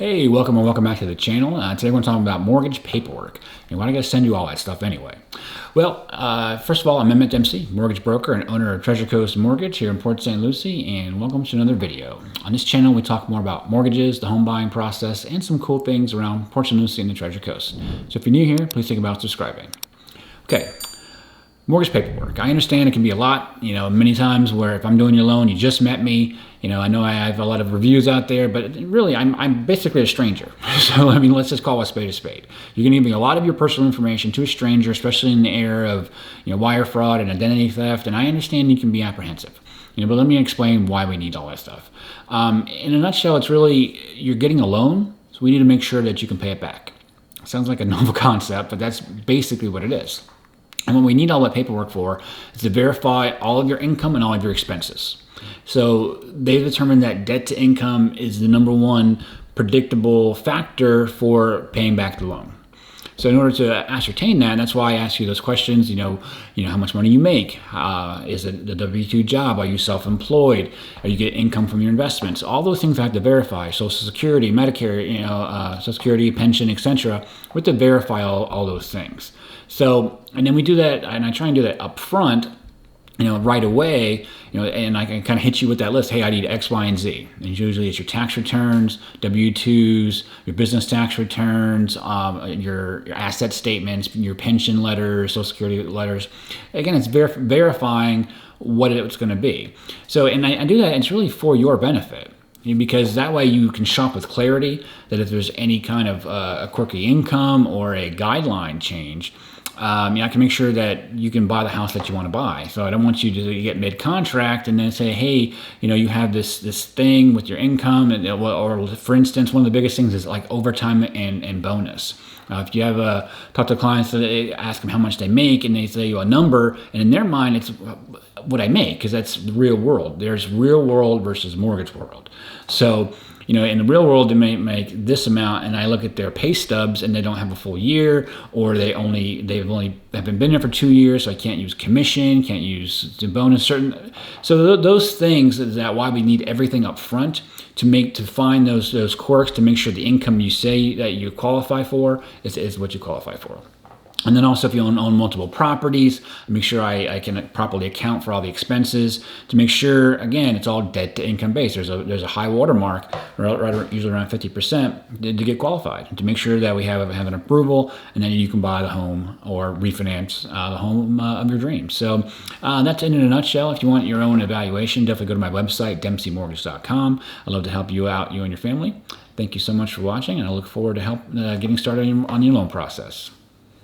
Hey, welcome back to the channel. Today we're talking about mortgage paperwork. And why do I gotta send you all that stuff anyway? Well, first of all, I'm Emmett Dempsey, mortgage broker and owner of Treasure Coast Mortgage here in Port Saint Lucie, and welcome to another video. On this channel, we talk more about mortgages, the home buying process, and some cool things around Port Saint Lucie and the Treasure Coast. So if you're new here, please think about subscribing. Okay. Mortgage paperwork. I understand it can be a lot, many times where if I'm doing your loan, you just met me, I know I have a lot of reviews out there, but really I'm basically a stranger. So, let's just call a spade a spade. You're going to give a lot of your personal information to a stranger, especially in the era of, wire fraud and identity theft. And I understand you can be apprehensive, but let me explain why we need all that stuff. In a nutshell, it's really, you're getting a loan, so we need to make sure that you can pay it back. It sounds like a novel concept, but that's basically what it is. And what we need all that paperwork for is to verify all of your income and all of your expenses. So they've determined that debt to income is the number one predictable factor for paying back the loan. So in order to ascertain that, that's why I ask you those questions. How much money you make? Is it a W-2 job? Are you self-employed? Are you getting income from your investments? All those things I have to verify. Social Security, Medicare, Social Security, pension, etc. We have to verify all those things. So, and then we do that, and I try and do that up front, right away, and I can kind of hit you with that list. Hey, I need X, Y, and Z. And usually it's your tax returns, W-2s, your business tax returns, your asset statements, your pension letters, Social Security letters. Again, it's verifying what it's going to be. So, and I do that, and it's really for your benefit. Because that way you can shop with clarity that if there's any kind of a quirky income or a guideline change, I can make sure that you can buy the house that you want to buy. So I don't want you to get mid-contract and then say, hey, you have this thing with your income, or for instance, one of the biggest things is like overtime and bonus. If you have talk to clients, they ask them how much they make, and they say a number, and in their mind, it's what I make, because that's the real world. There's real world versus mortgage world. So, in the real world, they may make this amount, and I look at their pay stubs, and they don't have a full year, or they've only been there for 2 years, so I can't use commission, can't use the bonus. So those things is that why we need everything up front to find those quirks to make sure the income you say that you qualify for is what you qualify for. And then also if you own multiple properties, make sure I can properly account for all the expenses to make sure, again, it's all debt to income based. There's a high watermark, usually around 50%, to get qualified, and to make sure that we have an approval, and then you can buy the home or refinance the home of your dreams. So that's in a nutshell. If you want your own evaluation, definitely go to my website, dempseymortgage.com. I'd love to help you out, you and your family. Thank you so much for watching, and I look forward to getting started on your loan process.